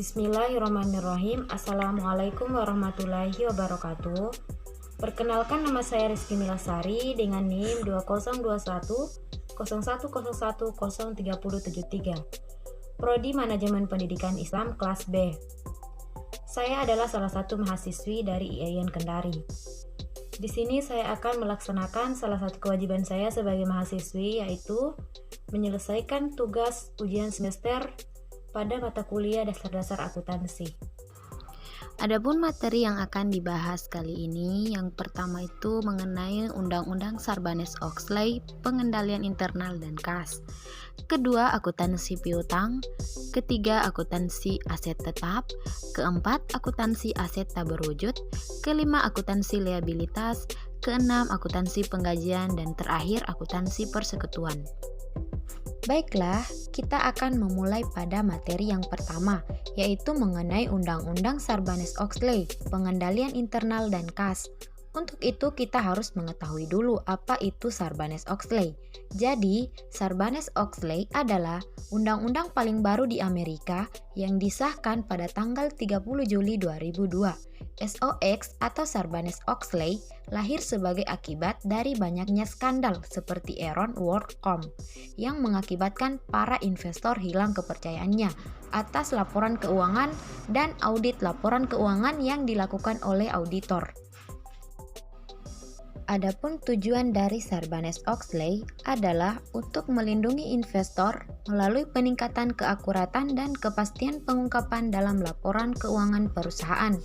Bismillahirrahmanirrahim. Assalamualaikum warahmatullahi wabarakatuh. Perkenalkan, nama saya Rizky Milasari dengan NIM 2021 Prodi Manajemen Pendidikan Islam kelas B. Saya adalah salah satu mahasiswi dari IAIN Kendari. Di sini saya akan melaksanakan salah satu kewajiban saya sebagai mahasiswi, yaitu menyelesaikan tugas ujian semester pada mata kuliah dasar-dasar akuntansi. Adapun materi yang akan dibahas kali ini, yang pertama itu mengenai Undang-Undang Sarbanes-Oxley, pengendalian internal dan kas. Kedua, akuntansi piutang. Ketiga, akuntansi aset tetap. Keempat, akuntansi aset tak berwujud. Kelima, akuntansi liabilitas. Keenam, akuntansi penggajian. Dan terakhir, akuntansi persekutuan. Baiklah, kita akan memulai pada materi yang pertama, yaitu mengenai Undang-Undang Sarbanes-Oxley, pengendalian internal dan kas. Untuk itu kita harus mengetahui dulu apa itu Sarbanes-Oxley. Jadi, Sarbanes-Oxley adalah undang-undang paling baru di Amerika yang disahkan pada tanggal 30 Juli 2002. SOX atau Sarbanes-Oxley lahir sebagai akibat dari banyaknya skandal seperti Enron, WorldCom yang mengakibatkan para investor hilang kepercayaannya atas laporan keuangan dan audit laporan keuangan yang dilakukan oleh auditor. Adapun tujuan dari Sarbanes-Oxley adalah untuk melindungi investor melalui peningkatan keakuratan dan kepastian pengungkapan dalam laporan keuangan perusahaan.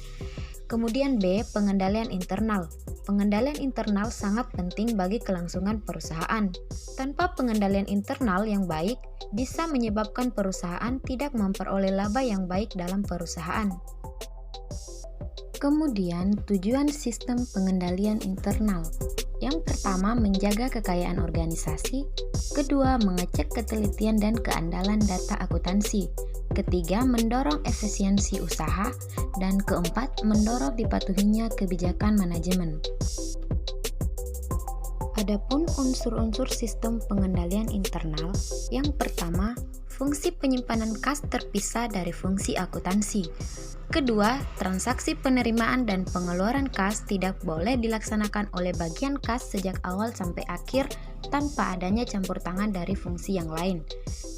Kemudian B, pengendalian internal. Pengendalian internal sangat penting bagi kelangsungan perusahaan. Tanpa pengendalian internal yang baik, bisa menyebabkan perusahaan tidak memperoleh laba yang baik dalam perusahaan. Kemudian, tujuan sistem pengendalian internal. Yang pertama, menjaga kekayaan organisasi. Kedua, mengecek ketelitian dan keandalan data akuntansi. Ketiga, mendorong efisiensi usaha. Dan keempat, mendorong dipatuhinya kebijakan manajemen. Adapun unsur-unsur sistem pengendalian internal, yang pertama, fungsi penyimpanan kas terpisah dari fungsi akuntansi. Kedua, transaksi penerimaan dan pengeluaran kas tidak boleh dilaksanakan oleh bagian kas sejak awal sampai akhir tanpa adanya campur tangan dari fungsi yang lain.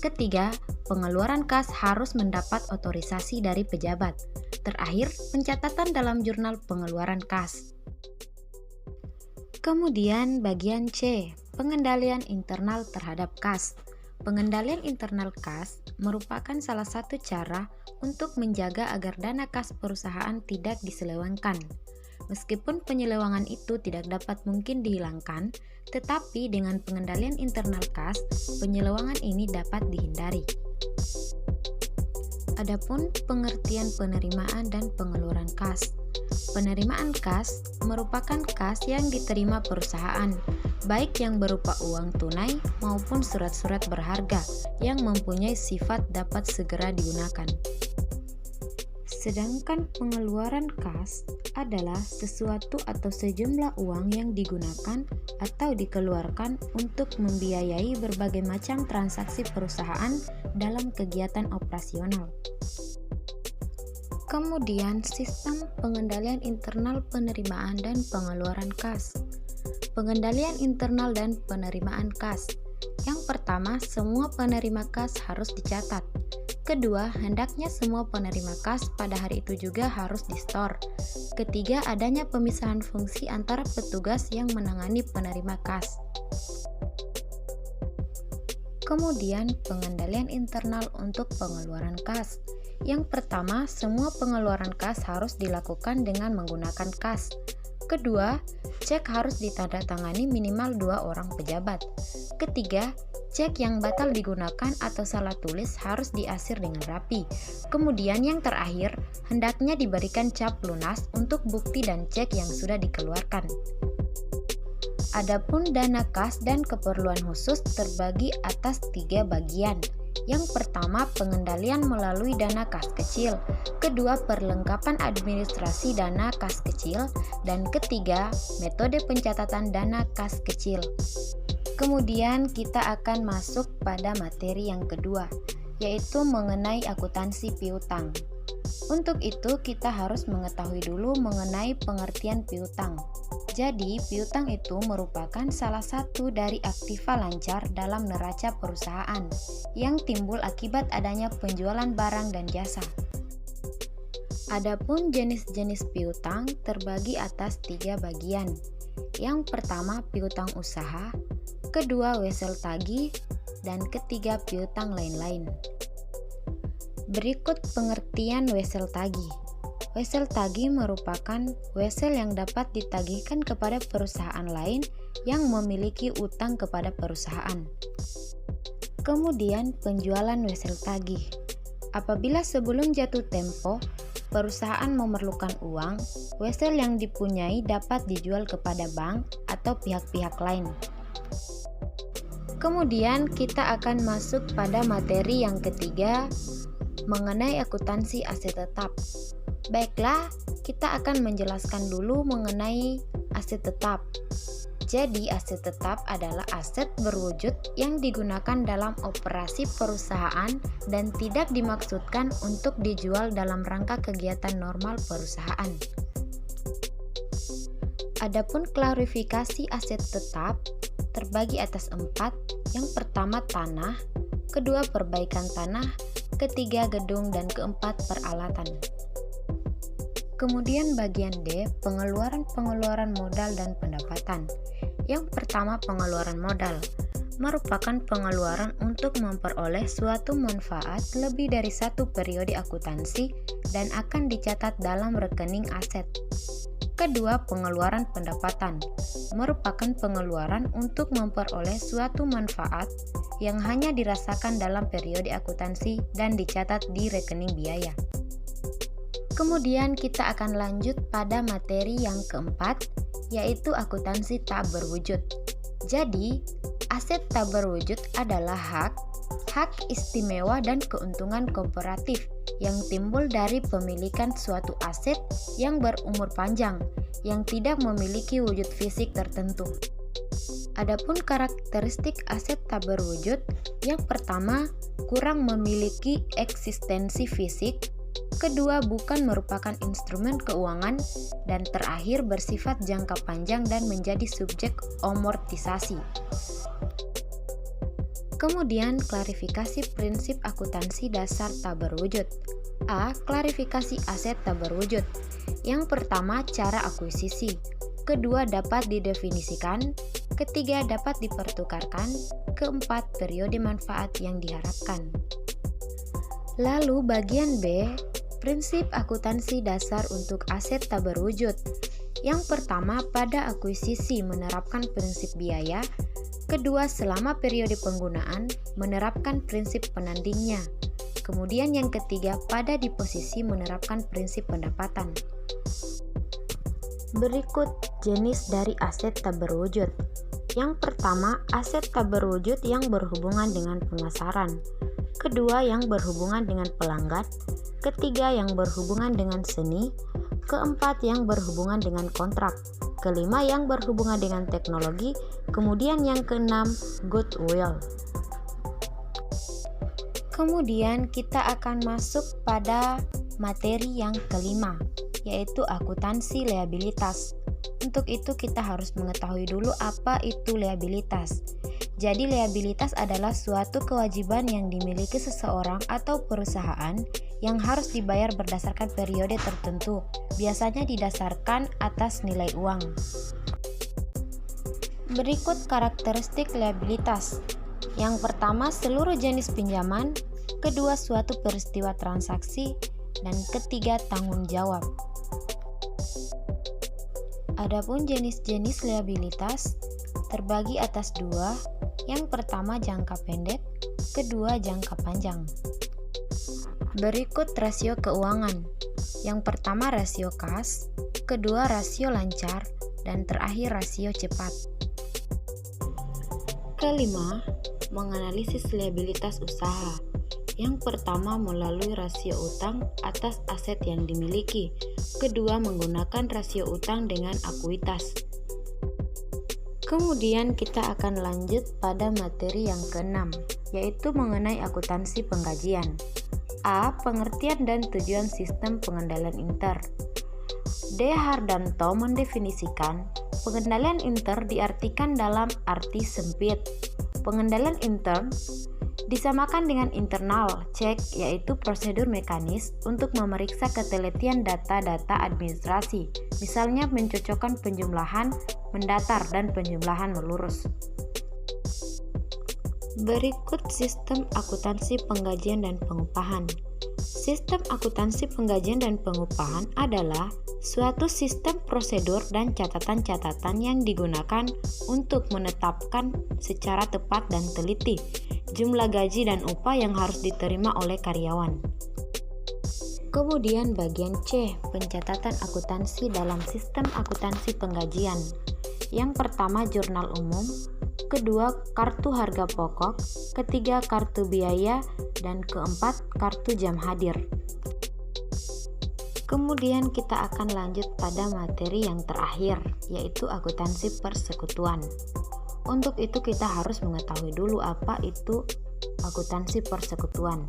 Ketiga, pengeluaran kas harus mendapat otorisasi dari pejabat. Terakhir, pencatatan dalam jurnal pengeluaran kas. Kemudian bagian C, pengendalian internal terhadap kas. Pengendalian internal kas merupakan salah satu cara untuk menjaga agar dana kas perusahaan tidak diselewengkan. Meskipun penyelewengan itu tidak dapat mungkin dihilangkan, tetapi dengan pengendalian internal kas, penyelewengan ini dapat dihindari. Adapun pengertian penerimaan dan pengeluaran kas. Penerimaan kas merupakan kas yang diterima perusahaan, baik yang berupa uang tunai maupun surat-surat berharga yang mempunyai sifat dapat segera digunakan. Sedangkan pengeluaran kas adalah sesuatu atau sejumlah uang yang digunakan atau dikeluarkan untuk membiayai berbagai macam transaksi perusahaan dalam kegiatan operasional. Kemudian, sistem pengendalian internal penerimaan dan pengeluaran kas. Pengendalian internal dan penerimaan kas. Yang pertama, semua penerima kas harus dicatat. Kedua, hendaknya semua penerima kas pada hari itu juga harus di-store. Ketiga, adanya pemisahan fungsi antara petugas yang menangani penerima kas. Kemudian, pengendalian internal untuk pengeluaran kas. Yang pertama, semua pengeluaran kas harus dilakukan dengan menggunakan kas. Kedua, cek harus ditandatangani minimal 2 orang pejabat. Ketiga, cek yang batal digunakan atau salah tulis harus diarsir dengan rapi. Kemudian yang terakhir, hendaknya diberikan cap lunas untuk bukti dan cek yang sudah dikeluarkan. Adapun dana kas dan keperluan khusus terbagi atas 3 bagian. Yang pertama, pengendalian melalui dana kas kecil. Kedua, perlengkapan administrasi dana kas kecil. Dan ketiga, metode pencatatan dana kas kecil. Kemudian kita akan masuk pada materi yang kedua, yaitu mengenai akuntansi piutang. Untuk itu, kita harus mengetahui dulu mengenai pengertian piutang. Jadi, piutang itu merupakan salah satu dari aktiva lancar dalam neraca perusahaan yang timbul akibat adanya penjualan barang dan jasa. Adapun jenis-jenis piutang terbagi atas 3 bagian. Yang pertama, piutang usaha, kedua, wesel tagih, dan ketiga, piutang lain-lain. Berikut pengertian wesel tagih. Wesel tagih merupakan wesel yang dapat ditagihkan kepada perusahaan lain yang memiliki utang kepada perusahaan. Kemudian penjualan wesel tagih. Apabila sebelum jatuh tempo, perusahaan memerlukan uang, wesel yang dipunyai dapat dijual kepada bank atau pihak-pihak lain. Kemudian kita akan masuk pada materi yang ketiga, mengenai akuntansi aset tetap. Baiklah, kita akan menjelaskan dulu mengenai aset tetap. Jadi, aset tetap adalah aset berwujud yang digunakan dalam operasi perusahaan dan tidak dimaksudkan untuk dijual dalam rangka kegiatan normal perusahaan. Adapun klarifikasi aset tetap terbagi atas 4. Yang pertama tanah, kedua perbaikan tanah, ketiga gedung, dan keempat peralatan. Kemudian bagian D, pengeluaran modal dan pendapatan. Yang pertama, pengeluaran modal merupakan pengeluaran untuk memperoleh suatu manfaat lebih dari satu periode akuntansi dan akan dicatat dalam rekening aset. Kedua, pengeluaran pendapatan merupakan pengeluaran untuk memperoleh suatu manfaat yang hanya dirasakan dalam periode akuntansi dan dicatat di rekening biaya. Kemudian kita akan lanjut pada materi yang keempat, yaitu akuntansi tak berwujud. Jadi, aset tak berwujud adalah hak istimewa dan keuntungan komparatif yang timbul dari pemilikan suatu aset yang berumur panjang, yang tidak memiliki wujud fisik tertentu. Adapun karakteristik aset tak berwujud, yang pertama, kurang memiliki eksistensi fisik, kedua, bukan merupakan instrumen keuangan, dan terakhir, bersifat jangka panjang dan menjadi subjek amortisasi. Kemudian, klarifikasi prinsip akuntansi dasar tak berwujud. A. Klarifikasi aset tak berwujud. Yang pertama, cara akuisisi. Kedua, dapat didefinisikan. Ketiga, dapat dipertukarkan. Keempat, periode manfaat yang diharapkan. Lalu bagian B, prinsip akuntansi dasar untuk aset tak berwujud. Yang pertama, pada akuisisi menerapkan prinsip biaya. Kedua, selama periode penggunaan menerapkan prinsip penandingnya. Kemudian yang ketiga, pada disposisi menerapkan prinsip pendapatan. Berikut jenis dari aset tak berwujud. Yang pertama, aset tak berwujud yang berhubungan dengan pemasaran. Kedua, yang berhubungan dengan pelanggan. Ketiga, yang berhubungan dengan seni. Keempat, yang berhubungan dengan kontrak. Kelima, yang berhubungan dengan teknologi. Kemudian yang keenam, goodwill. Kemudian kita akan masuk pada materi yang kelima, yaitu akuntansi liabilitas. Untuk itu kita harus mengetahui dulu apa itu liabilitas. Jadi liabilitas adalah suatu kewajiban yang dimiliki seseorang atau perusahaan yang harus dibayar berdasarkan periode tertentu, biasanya didasarkan atas nilai uang. Berikut karakteristik liabilitas. Yang pertama, seluruh jenis pinjaman. Kedua, suatu peristiwa transaksi. Dan ketiga, tanggung jawab. Adapun jenis-jenis liabilitas terbagi atas 2. Yang pertama, jangka pendek. Kedua, jangka panjang. Berikut rasio keuangan. Yang pertama, rasio kas. Kedua, rasio lancar. Dan terakhir, rasio cepat. Kelima, menganalisis liabilitas usaha. Yang pertama, melalui rasio utang atas aset yang dimiliki. Kedua, menggunakan rasio utang dengan akuitas. Kemudian kita akan lanjut pada materi yang keenam, yaitu mengenai akuntansi penggajian. A. Pengertian dan tujuan sistem pengendalian inter. D. Hardanto mendefinisikan pengendalian inter diartikan dalam arti sempit. Pengendalian intern disamakan dengan internal check, yaitu prosedur mekanis untuk memeriksa ketelitian data-data administrasi, misalnya mencocokkan penjumlahan mendatar dan penjumlahan melurus. Berikut sistem akuntansi penggajian dan pengupahan. Sistem akuntansi penggajian dan pengupahan adalah suatu sistem prosedur dan catatan-catatan yang digunakan untuk menetapkan secara tepat dan teliti jumlah gaji dan upah yang harus diterima oleh karyawan. Kemudian bagian C, pencatatan akuntansi dalam sistem akuntansi penggajian. Yang pertama jurnal umum, kedua kartu harga pokok, ketiga kartu biaya, dan keempat kartu jam hadir. Kemudian kita akan lanjut pada materi yang terakhir, yaitu akuntansi persekutuan. Untuk itu kita harus mengetahui dulu apa itu akuntansi persekutuan.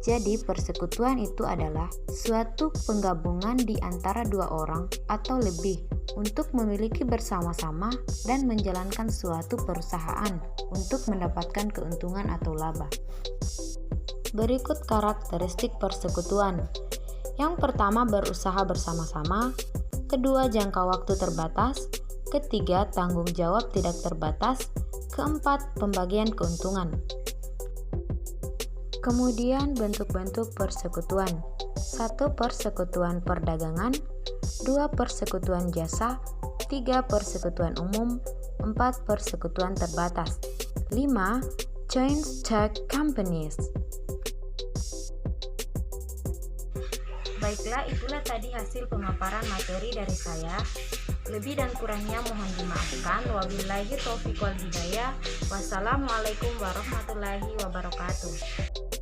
Jadi persekutuan itu adalah suatu penggabungan di antara dua orang atau lebih untuk memiliki bersama-sama dan menjalankan suatu perusahaan untuk mendapatkan keuntungan atau laba. Berikut karakteristik persekutuan. Yang pertama berusaha bersama-sama, kedua jangka waktu terbatas, ketiga tanggung jawab tidak terbatas, keempat pembagian keuntungan. Kemudian bentuk-bentuk persekutuan. 1. Persekutuan perdagangan, 2. Persekutuan jasa, 3. Persekutuan umum, 4. Persekutuan terbatas, 5. Joint stock companies. Baiklah, itulah tadi hasil pemaparan materi dari saya. Lebih dan kurangnya mohon dimaafkan. Wabillahi taufiq wal hidayah. Wassalamualaikum warahmatullahi wabarakatuh.